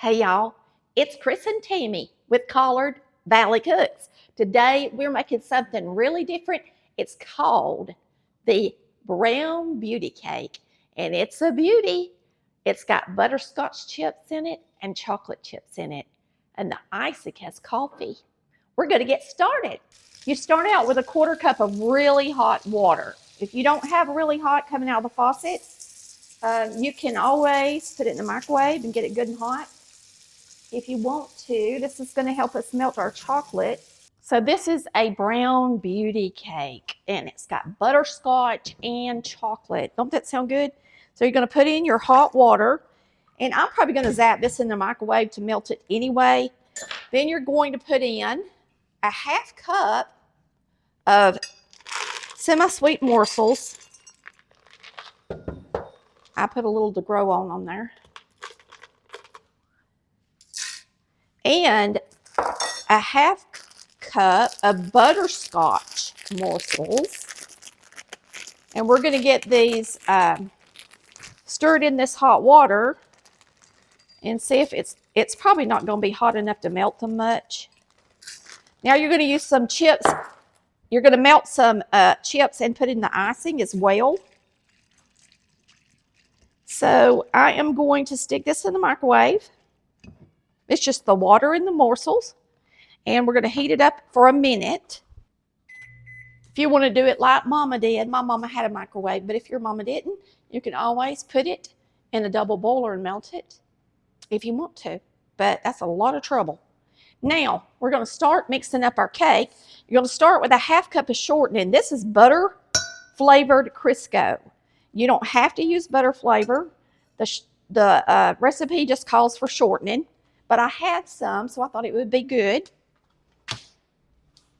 Hey y'all, it's Chris and Tammy with Collard Valley Cooks. Today we're making something really different. It's called the Brown Beauty Cake, and it's a beauty. It's got butterscotch chips in it and chocolate chips in it, and the icing has coffee. We're going to get started. You start out with a 1/4 cup of really hot water. If you don't have really hot coming out of the faucet, you can always put it in the microwave and get it good and hot. If you want to, this is going to help us melt our chocolate. So this is a brown beauty cake, and it's got butterscotch and chocolate. Don't that sound good? So you're going to put in your hot water, and I'm probably going to zap this in the microwave to melt it anyway. Then you're going to put in a 1/2 cup of semi-sweet morsels. I put a little to grow on there. And a 1/2 cup of butterscotch morsels. And we're going to get these stirred in this hot water and see if it's probably not going to be hot enough to melt them much. Now you're going to use some chips. You're going to melt some chips and put in the icing as well. So I am going to stick this in the microwave. It's just the water and the morsels. And we're going to heat it up for a minute. If you want to do it like Mama did, my mama had a microwave, but if your mama didn't, you can always put it in a double boiler and melt it if you want to, but that's a lot of trouble. Now, we're going to start mixing up our cake. You're going to start with a 1/2 cup of shortening. This is butter flavored Crisco. You don't have to use butter flavor. The recipe just calls for shortening, but I had some, so I thought it would be good.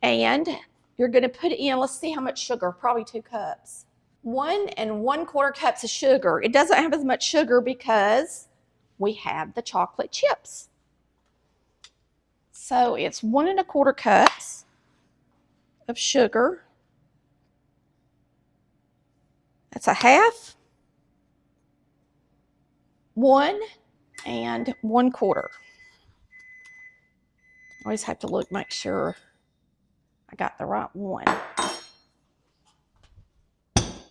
And you're going to put in, let's see how much sugar, probably 2 cups. 1 1/4 cups of sugar. It doesn't have as much sugar because we have the chocolate chips. So it's 1 1/4 cups of sugar. That's a 1/2, 1 1/4. Always have to look, make sure I got the right one.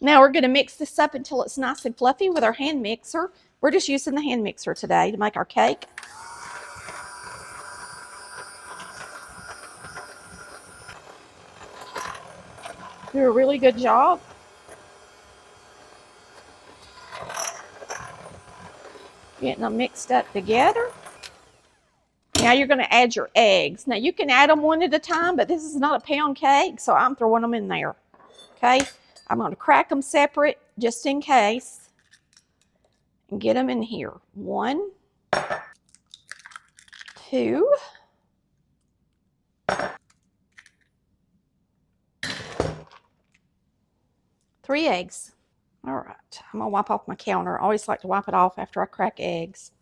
Now we're going to mix this up until it's nice and fluffy with our hand mixer. We're just using the hand mixer today to make our cake. Do a really good job. Getting them mixed up together. Now you're going to add your eggs. Now you can add them one at a time, but this is not a pound cake, so I'm throwing them in there. Okay? I'm going to crack them separate just in case and get them in here. 1, 2, 3 eggs. All right, I'm going to wipe off my counter. I always like to wipe it off after I crack eggs.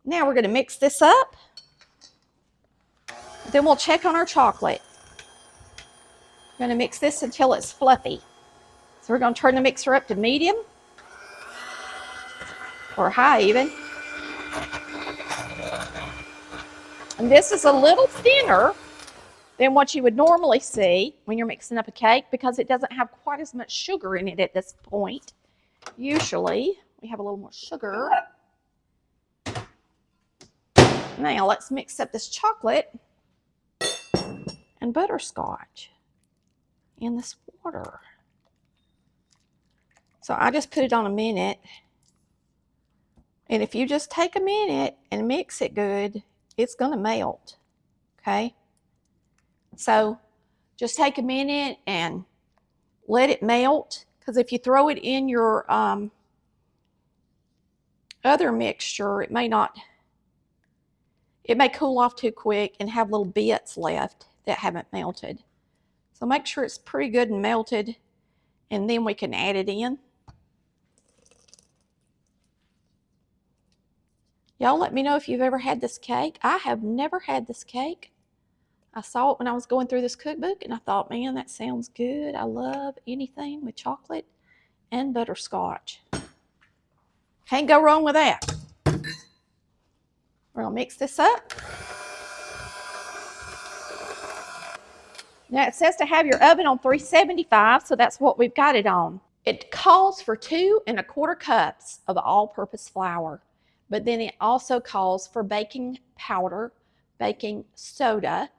Now we're going to mix this up. Then we'll check on our chocolate. We're going to mix this until it's fluffy. So we're going to turn the mixer up to medium or high even. And this is a little thinner than what you would normally see when you're mixing up a cake because it doesn't have quite as much sugar in it at this point. Usually we have a little more sugar. Now let's mix up this chocolate and butterscotch in this water. So I just put it on a minute. And if you just take a minute and mix it good, it's going to melt. Okay? So just take a minute and let it melt. Because if you throw it in your other mixture, it may cool off too quick and have little bits left that haven't melted. So make sure it's pretty good and melted, and then we can add it in. Y'all let me know if you've ever had this cake. I have never had this cake. I saw it when I was going through this cookbook, and I thought, man, that sounds good. I love anything with chocolate and butterscotch. Can't go wrong with that. We're gonna mix this up. Now it says to have your oven on 375, so that's what we've got it on. It calls for 2 1/4 cups of all-purpose flour, but then it also calls for baking powder, baking soda,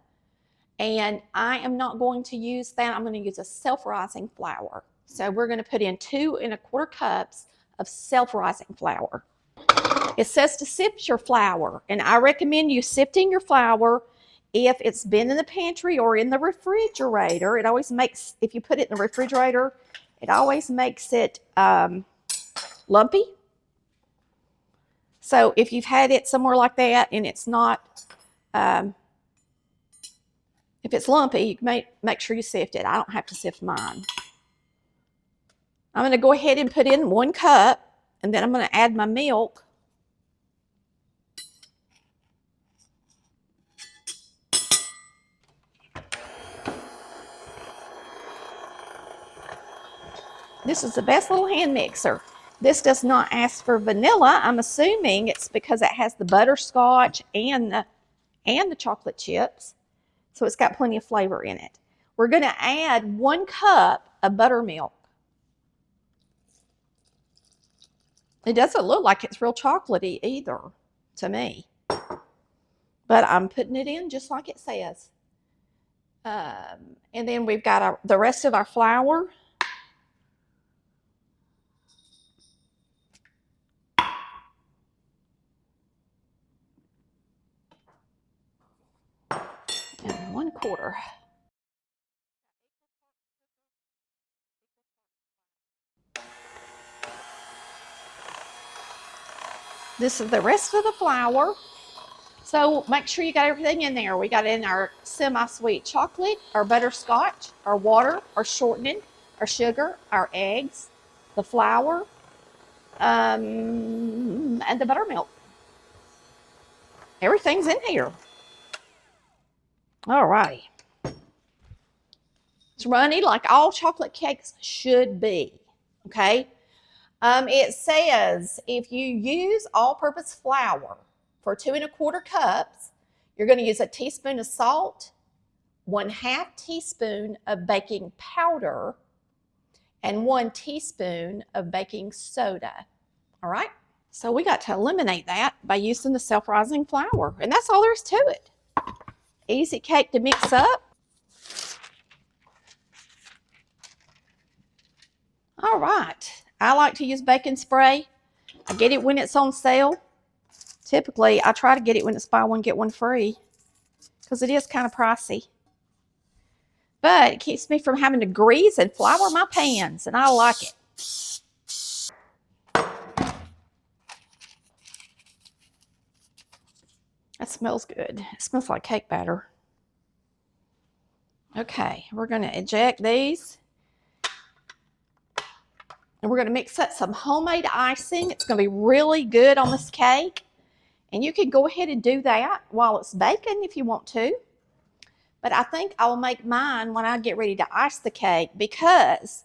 and I am not going to use that. I'm going to use a self-rising flour. So we're going to put in 2 1/4 cups of self-rising flour. It says to sift your flour, and I recommend you sifting your flour if it's been in the pantry or in the refrigerator. It always makes, if you put it in the refrigerator, it always makes it lumpy. So if you've had it somewhere like that and it's not, if it's lumpy, you may make sure you sift it. I don't have to sift mine. I'm going to go ahead and put in 1 cup, and then I'm going to add my milk. This is the best little hand mixer. This does not ask for vanilla. I'm assuming it's because it has the butterscotch and the chocolate chips. So it's got plenty of flavor in it. We're going to add 1 cup of buttermilk. It doesn't look like it's real chocolatey either to me. But I'm putting it in just like it says. And then we've got the rest of our flour. And 1/4. This is the rest of the flour. So make sure you got everything in there. We got in our semi-sweet chocolate, our butterscotch, our water, our shortening, our sugar, our eggs, the flour, and the buttermilk. Everything's in here. All right. It's runny like all chocolate cakes should be, okay? It says if you use all-purpose flour for 2 1/4 cups, you're going to use a teaspoon of salt, 1/2 teaspoon of baking powder, and 1 teaspoon of baking soda. All right? So we got to eliminate that by using the self-rising flour, and that's all there is to it. Easy cake to mix up. All right. I like to use baking spray. I get it when it's on sale. Typically, I try to get it when it's buy one, get one free, because it is kind of pricey. But it keeps me from having to grease and flour my pans, and I like it. That smells good. It smells like cake batter. Okay, we're going to eject these. And we're going to mix up some homemade icing. It's going to be really good on this cake. And you can go ahead and do that while it's baking if you want to. But I think I'll make mine when I get ready to ice the cake, because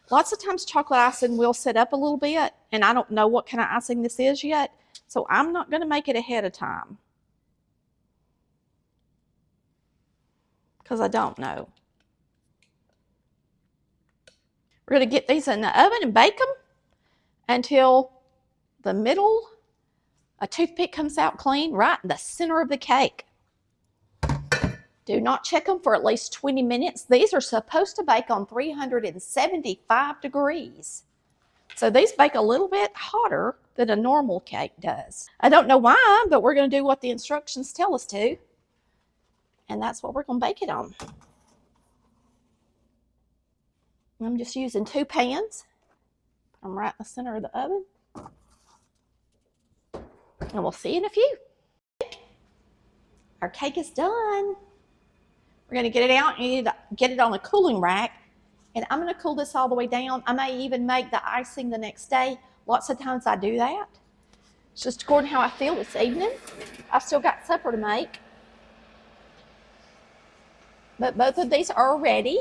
lots of times chocolate icing will set up a little bit, and I don't know what kind of icing this is yet. So I'm not going to make it ahead of time, because I don't know. We're going to get these in the oven and bake them until the middle, a toothpick comes out clean right in the center of the cake. Do not check them for at least 20 minutes. These are supposed to bake on 375 degrees. So these bake a little bit hotter than a normal cake does. I don't know why, but we're going to do what the instructions tell us to. And that's what we're going to bake it on. I'm just using 2 pans. I'm right in the center of the oven. And we'll see you in a few. Our cake is done. We're going to get it out and get it on a cooling rack. And I'm going to cool this all the way down. I may even make the icing the next day. Lots of times I do that. It's just according to how I feel this evening. I've still got supper to make. But both of these are ready.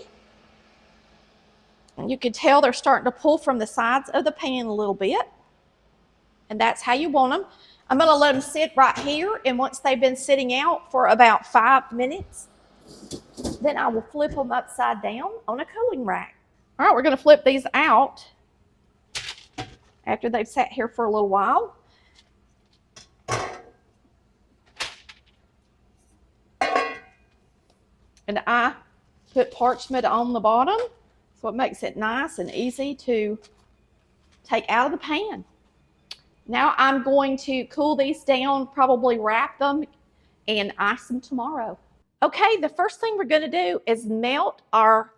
And you can tell they're starting to pull from the sides of the pan a little bit. And that's how you want them. I'm going to let them sit right here, and once they've been sitting out for about 5 minutes, then I will flip them upside down on a cooling rack. All right, we're going to flip these out after they've sat here for a little while. And I put parchment on the bottom, so it makes it nice and easy to take out of the pan. Now I'm going to cool these down, probably wrap them, and ice them tomorrow. Okay, the first thing we're going to do is melt our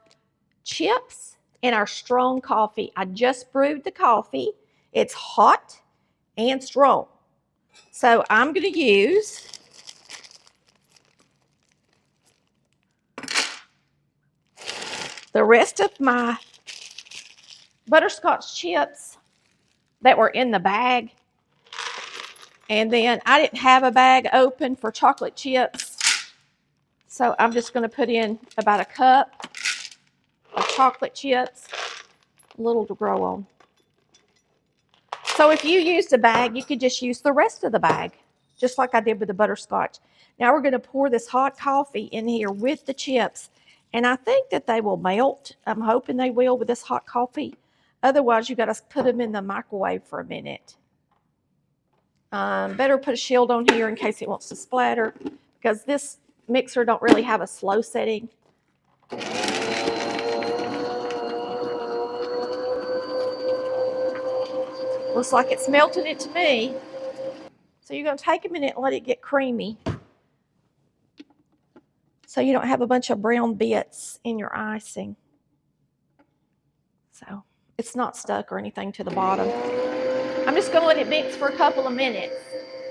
chips in our strong coffee. I just brewed the coffee. It's hot and strong. So I'm going to use the rest of my butterscotch chips that were in the bag. And then I didn't have a bag open for chocolate chips. So I'm just going to put in about a cup of chocolate chips, a little to grow on. So if you used a bag, you could just use the rest of the bag, just like I did with the butterscotch. Now we're going to pour this hot coffee in here with the chips. And I think that they will melt. I'm hoping they will with this hot coffee. Otherwise, you got to put them in the microwave for a minute. Better put a shield on here in case it wants to splatter, because this mixer don't really have a slow setting. Looks like it's melting it to me. So you're going to take a minute and let it get creamy, so you don't have a bunch of brown bits in your icing. So it's not stuck or anything to the bottom. I'm just going to let it mix for a couple of minutes,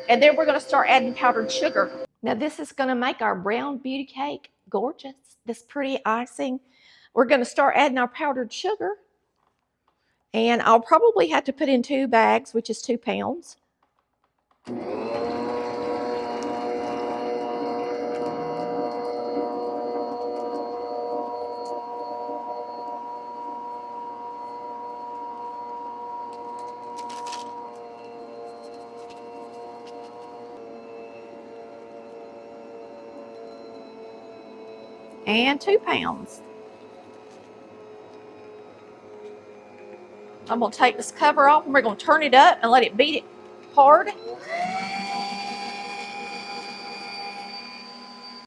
and then we're going to start adding powdered sugar. Now this is going to make our brown beauty cake gorgeous, this pretty icing. We're going to start adding our powdered sugar, and I'll probably have to put in 2 bags, which is 2 pounds. And 2 pounds. I'm going to take this cover off, and we're going to turn it up and let it beat it hard.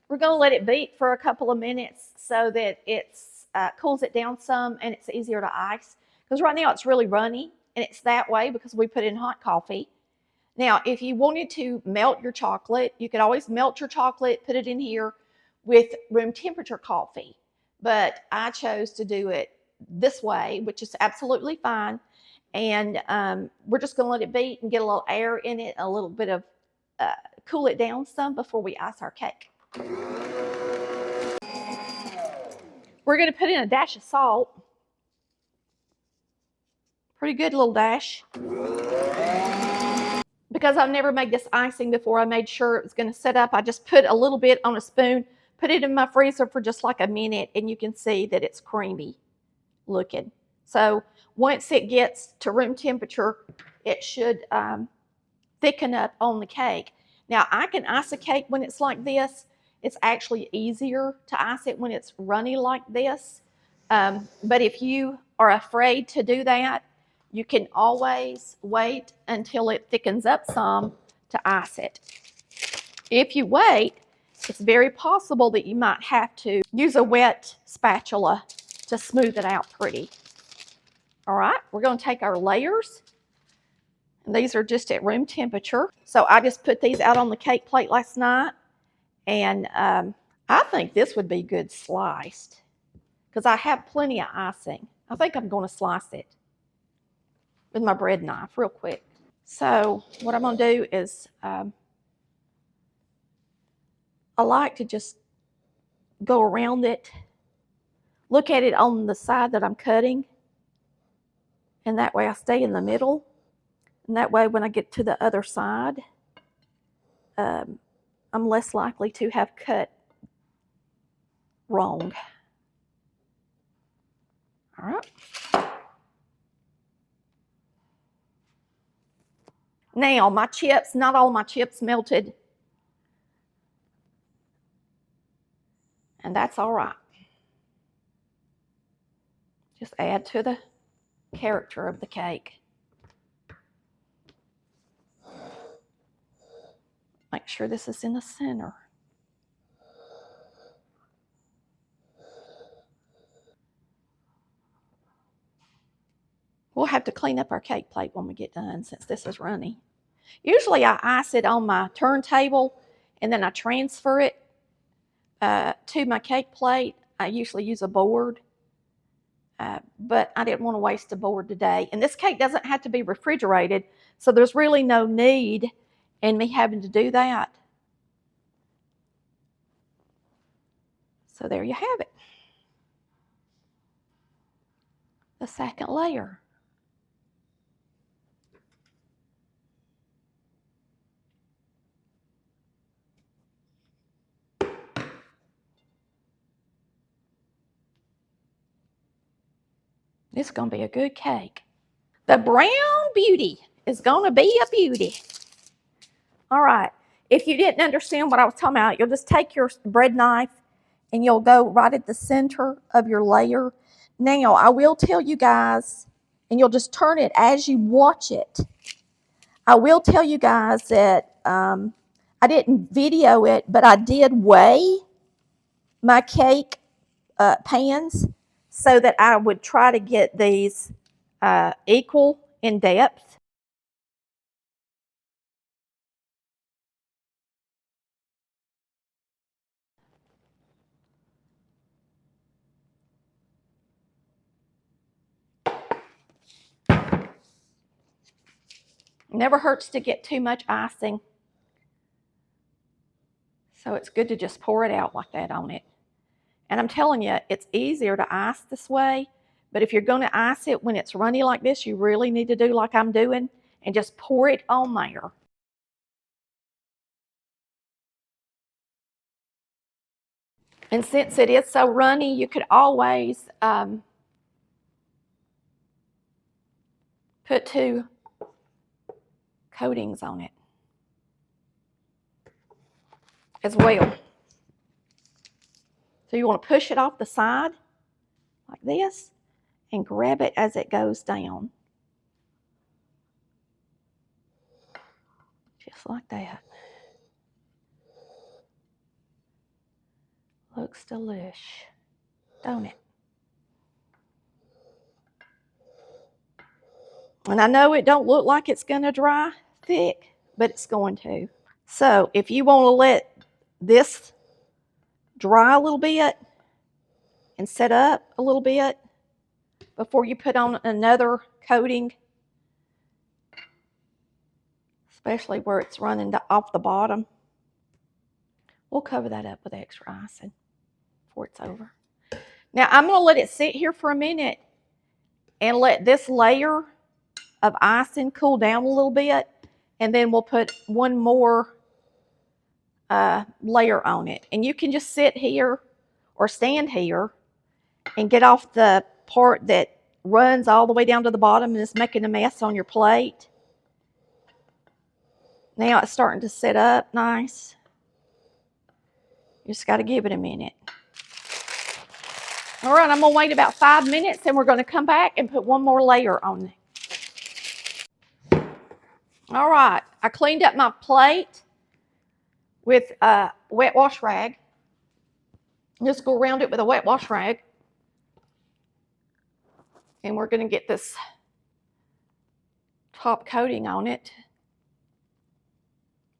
We're going to let it beat for a couple of minutes so that it cools it down some and it's easier to ice. Because right now it's really runny, and it's that way because we put in hot coffee. Now, if you wanted to melt your chocolate, you could always melt your chocolate, put it in here with room temperature coffee. But I chose to do it this way, which is absolutely fine. And we're just going to let it beat and get a little air in it, a little bit of cool it down some before we ice our cake. We're going to put in a dash of salt. Pretty good little dash. Because I've never made this icing before, I made sure it was going to set up. I just put a little bit on a spoon, put it in my freezer for just like a minute, and you can see that it's creamy looking. So once it gets to room temperature, it should thicken up on the cake. Now, I can ice a cake when it's like this. It's actually easier to ice it when it's runny like this. But if you are afraid to do that, you can always wait until it thickens up some to ice it. If you wait, it's very possible that you might have to use a wet spatula to smooth it out pretty. All right, we're going to take our layers. And these are just at room temperature. So I just put these out on the cake plate last night. And I think this would be good sliced, because I have plenty of icing. I think I'm going to slice it with my bread knife real quick. So what I'm going to do is I like to just go around it, look at it on the side that I'm cutting, and that way I stay in the middle. And that way when I get to the other side, I'm less likely to have cut wrong. All right. Now, my chips, not all my chips melted. And that's all right. Just add to the character of the cake. Make sure this is in the center. We'll have to clean up our cake plate when we get done since this is runny. Usually I ice it on my turntable and then I transfer it to my cake plate. I usually use a board, but I didn't want to waste a board today. And this cake doesn't have to be refrigerated, so there's really no need in me having to do that. So there you have it. The second layer. This is going to be a good cake. The brown beauty is going to be a beauty. All right. If you didn't understand what I was talking about, you'll just take your bread knife and you'll go right at the center of your layer. Now, I will tell you guys, and you'll just turn it as you watch it. I will tell you guys that I didn't video it, but I did weigh my cake pans so that I would try to get these equal in depth. Never hurts to get too much icing. So it's good to just pour it out like that on it. And I'm telling you, it's easier to ice this way. But if you're going to ice it when it's runny like this, you really need to do like I'm doing and just pour it on there. And since it is so runny, you could always put 2 coatings on it as well. So you want to push it off the side like this and grab it as it goes down. Just like that. Looks delish, don't it? And I know it don't look like it's going to dry thick, but it's going to. So if you want to let this dry a little bit and set up a little bit before you put on another coating, especially where it's running off the bottom, we'll cover that up with extra icing before it's over. Now I'm going to let it sit here for a minute and let this layer of icing cool down a little bit, and then we'll put one more layer on it. And you can just sit here or stand here and get off the part that runs all the way down to the bottom and is making a mess on your plate. Now it's starting to sit up nice. You just got to give it a minute. All right, I'm going to wait about 5 minutes and we're going to come back and put one more layer on it. All right, I cleaned up my plate with a wet wash rag. Just go around it with a wet wash rag. And we're going to get this top coating on it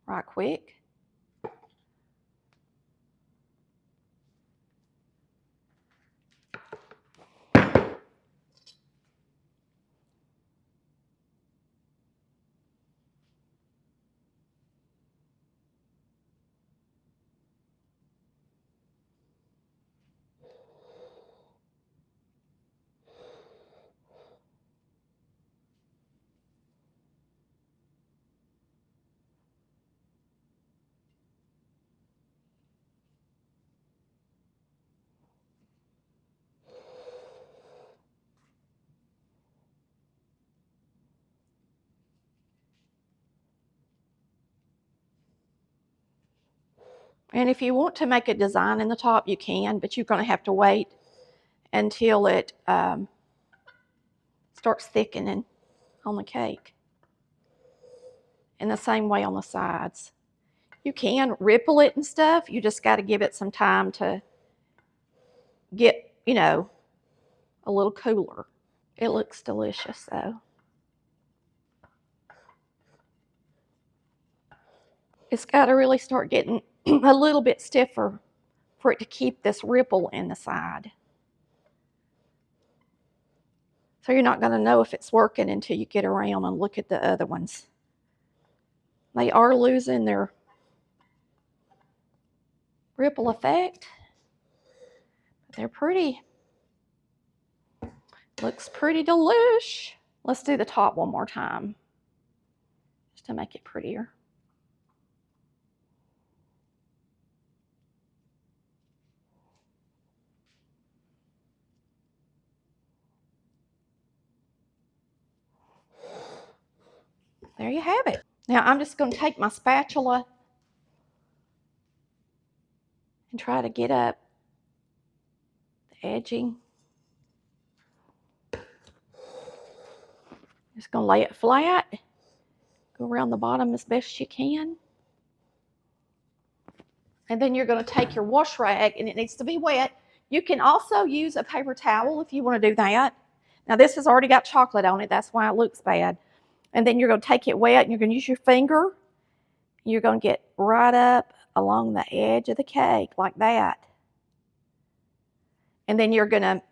right quick. And if you want to make a design in the top, you can, but you're going to have to wait until it starts thickening on the cake. And the same way on the sides. You can ripple it and stuff. You just got to give it some time to get, you know, a little cooler. It looks delicious though. It's got to really start getting a little bit stiffer for it to keep this ripple in the side. So you're not going to know if it's working until you get around and look at the other ones. They are losing their ripple effect. They're pretty. Looks pretty delish. Let's do the top one more time, just to make it prettier. There you have it. Now I'm just going to take my spatula and try to get up the edging. Just going to lay it flat. Go around the bottom as best you can. And then you're going to take your wash rag, and it needs to be wet. You can also use a paper towel if you want to do that. Now this has already got chocolate on it. That's why it looks bad. And then you're going to take it wet, and you're going to use your finger. You're going to get right up along the edge of the cake like that. And then you're going to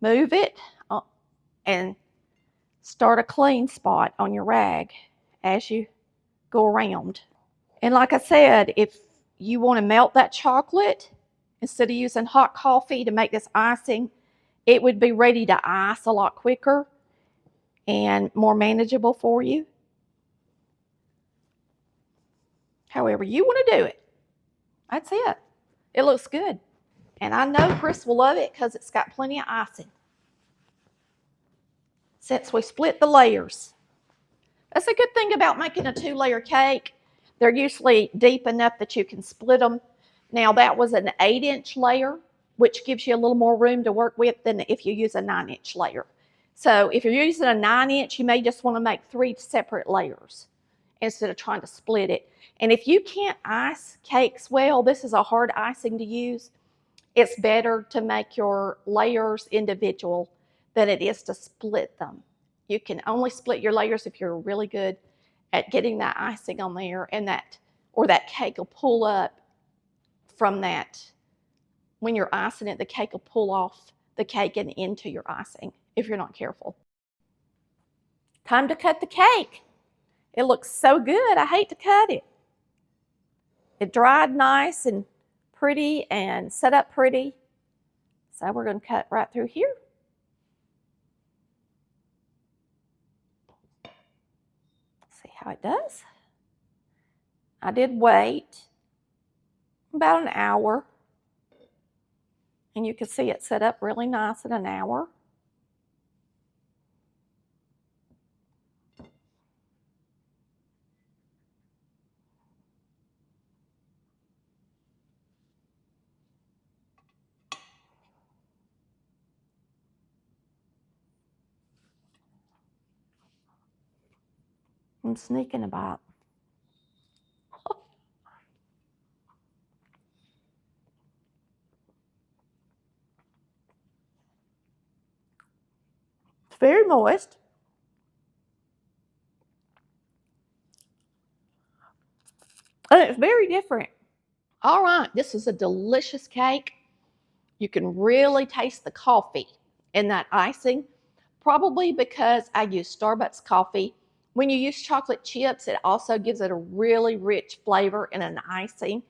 move it and start a clean spot on your rag as you go around. And like I said, if you want to melt that chocolate, instead of using hot coffee to make this icing, it would be ready to ice a lot quicker and more manageable for you. However you want to do it. That's it. It looks good. And I know Chris will love it because it's got plenty of icing. Since we split the layers. That's a good thing about making a 2-layer cake. They're usually deep enough that you can split them. Now that was an 8-inch layer, which gives you a little more room to work with than if you use a 9-inch layer. So if you're using a 9-inch, you may just want to make 3 separate layers instead of trying to split it. And if you can't ice cakes well, this is a hard icing to use. It's better to make your layers individual than it is to split them. You can only split your layers if you're really good at getting that icing on there, and that cake will pull up from that. When you're icing it, the cake will pull off the cake and into your icing if you're not careful. Time to cut the cake. It looks so good, I hate to cut it. It dried nice and pretty and set up pretty. So we're going to cut right through here. See how it does. I did wait about an hour, and you can see it set up really nice in an hour. I'm sneaking about. It's very moist. And it's very different. All right, this is a delicious cake. You can really taste the coffee in that icing, probably because I use Starbucks coffee. When you use chocolate chips, it also gives it a really rich flavor in an icing.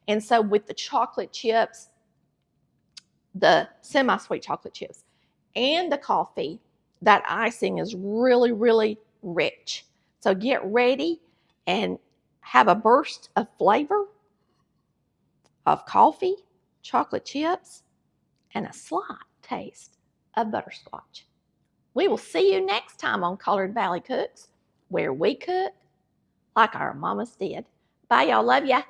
And so with the chocolate chips, the semi-sweet chocolate chips, and the coffee, that icing is really, really rich. So get ready and have a burst of flavor of coffee, chocolate chips, and a slight taste of butterscotch. We will see you next time on Colored Valley Cooks, where we cook like our mamas did. Bye, y'all. Love ya.